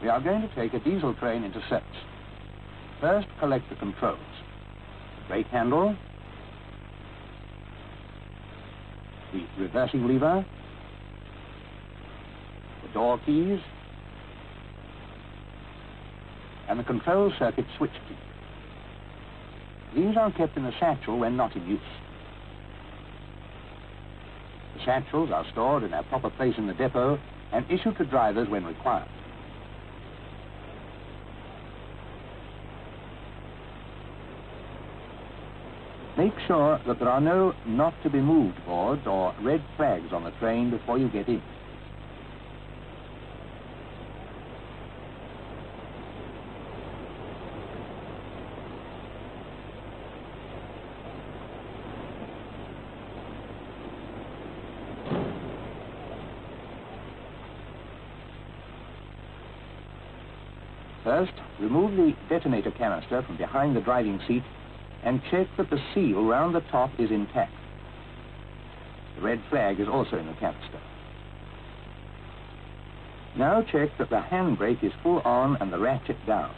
we are going to take a diesel train into service. First, collect the controls. The brake handle, the reversing lever, the door keys, and the control circuit switch key. These are kept in the satchel when not in use. The satchels are stored in their proper place in the depot and issued to drivers when required. Make sure that there are no not to be moved boards or red flags on the train before you get in. First, remove the detonator canister from behind the driving seat and check that the seal round the top is intact. The red flag is also in the canister. Now check that the handbrake is full on and the ratchet down.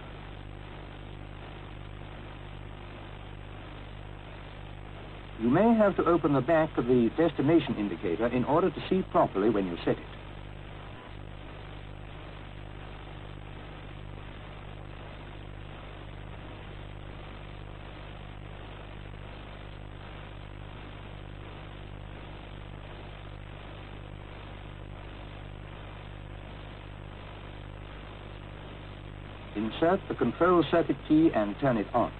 You may have to open the back of the destination indicator in order to see properly when you set it. Insert the control circuit key and turn it on.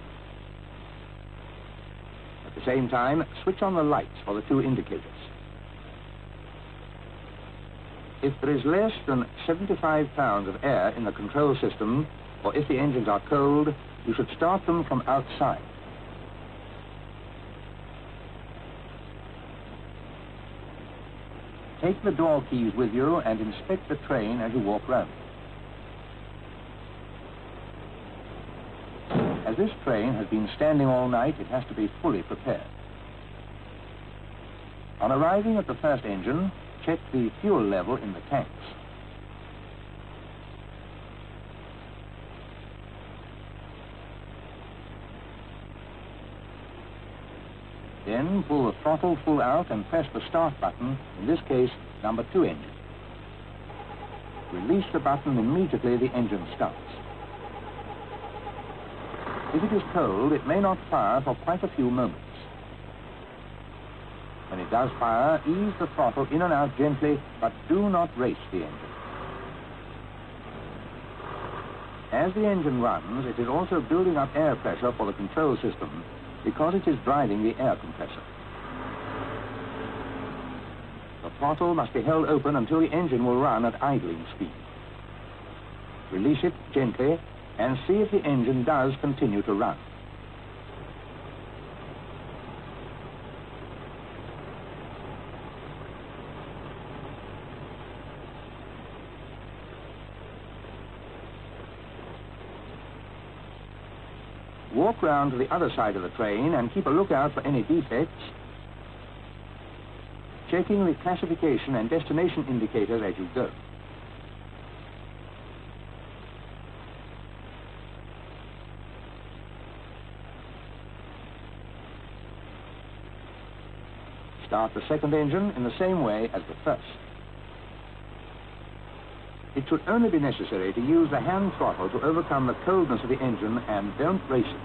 At the same time, switch on the lights for the two indicators. If there is less than 75 pounds of air in the control system, or if the engines are cold, you should start them from outside. Take the door keys with you and inspect the train as you walk round. As this train has been standing all night, it has to be fully prepared. On arriving at the first engine, check the fuel level in the tanks. Then pull the throttle full out and press the start button, in this case, number 2 engine. Release the button immediately the engine starts. If it is cold, it may not fire for quite a few moments. When it does fire, ease the throttle in and out gently, but do not race the engine. As the engine runs, it is also building up air pressure for the control system because it is driving the air compressor. The throttle must be held open until the engine will run at idling speed. Release it gently and see if the engine does continue to run. Walk round to the other side of the train and keep a lookout for any defects, checking the classification and destination indicators as you go. Start the second engine in the same way as the first. It should only be necessary to use the hand throttle to overcome the coldness of the engine and don't race it.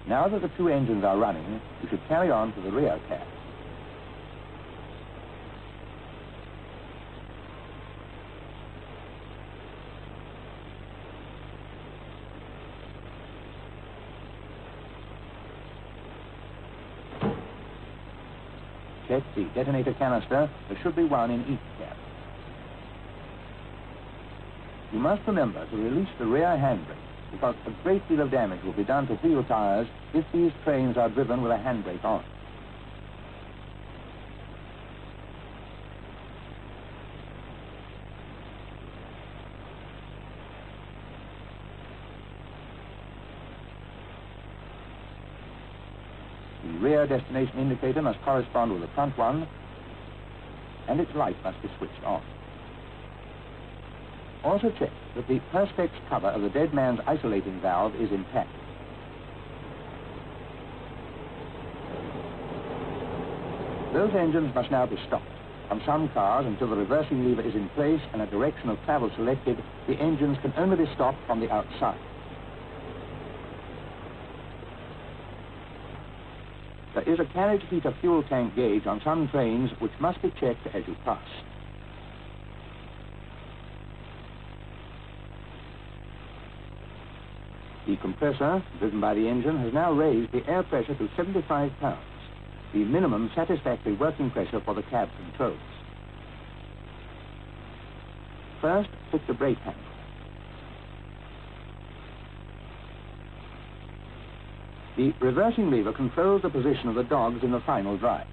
Now that the two engines are running, you should carry on to the rear cab. Check the detonator canister. There should be one in each cab. You must remember to release the rear handbrake, because a great deal of damage will be done to wheel tires if these trains are driven with a handbrake on. The rear destination indicator must correspond with the front one, and its light must be switched on. Also check that the perspex cover of the dead man's isolating valve is intact. Those engines must now be stopped. On some cars, until the reversing lever is in place and a direction of travel selected, the engines can only be stopped from the outside. There is a carriage heater fuel tank gauge on some trains which must be checked as you pass. The compressor, driven by the engine, has now raised the air pressure to 75 pounds, the minimum satisfactory working pressure for the cab controls. First, fit the brake handle. The reversing lever controls the position of the dogs in the final drives.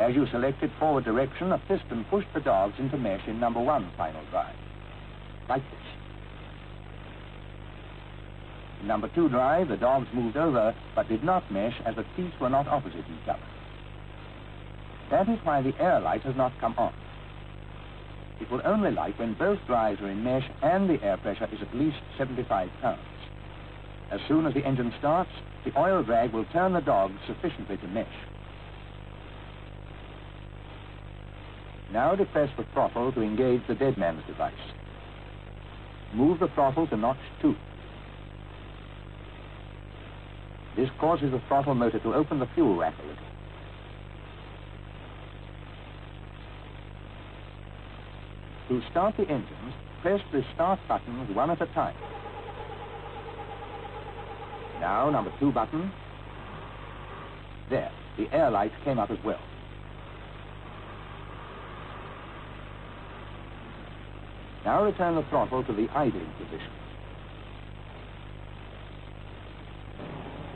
As you selected forward direction, a piston pushed the dogs into mesh in number 1 final drive, like this. In number 2 drive, the dogs moved over, but did not mesh as the teeth were not opposite each other. That is why the air light has not come on. It will only light when both drives are in mesh and the air pressure is at least 75 pounds. As soon as the engine starts, the oil drag will turn the dogs sufficiently to mesh. Now depress the throttle to engage the dead man's device. Move the throttle to notch 2. This causes the throttle motor to open the fuel rack a little. To start the engines, press the start buttons one at a time. Now, number 2 button. There, the air light came up as well. Now return the throttle to the idling position.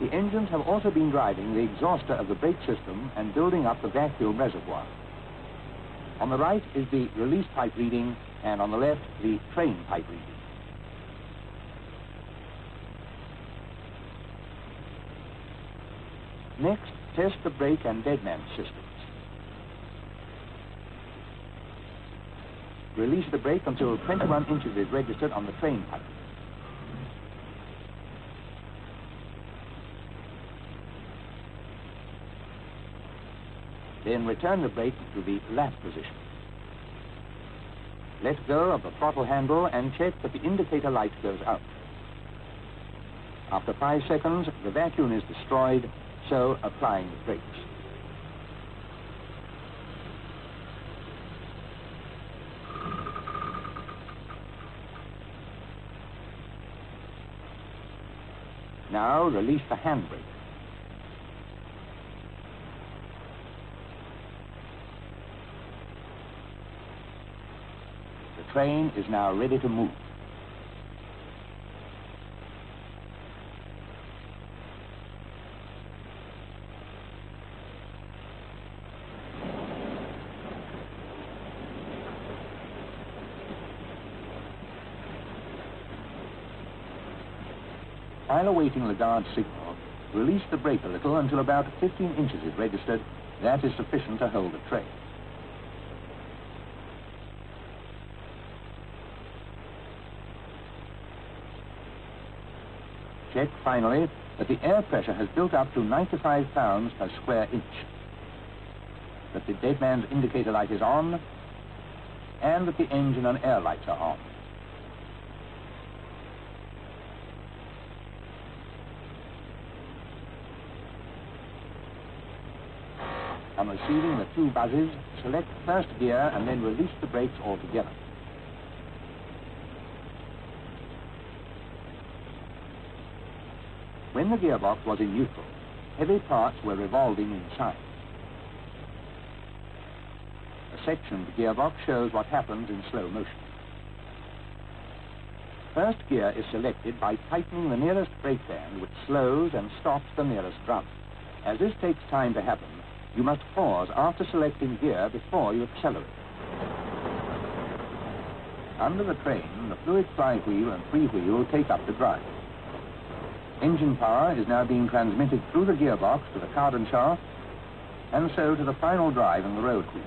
The engines have also been driving the exhauster of the brake system and building up the vacuum reservoir. On the right is the release pipe reading, and on the left, the train pipe reading. Next, test the brake and deadman systems. Release the brake until 21 inches is registered on the train pipe. Then return the brake to the lap position. Let go of the throttle handle and check that the indicator light goes out. After 5 seconds, the vacuum is destroyed, so applying the brakes. Now release the handbrake. The train is now ready to move. While awaiting the guard signal, release the brake a little until about 15 inches is registered. That is sufficient to hold the train. Check, finally, that the air pressure has built up to 95 pounds per square inch, that the dead man's indicator light is on, and that the engine and air lights are on. On receiving the 2 buzzes, select first gear and then release the brakes altogether. When the gearbox was in neutral, heavy parts were revolving inside. A sectioned gearbox shows what happens in slow motion. First gear is selected by tightening the nearest brake band, which slows and stops the nearest drum. As this takes time to happen, you must pause after selecting gear before you accelerate. Under the train, the fluid flywheel and freewheel take up the drive. Engine power is now being transmitted through the gearbox to the carbon shaft, and so to the final drive in the road wheel.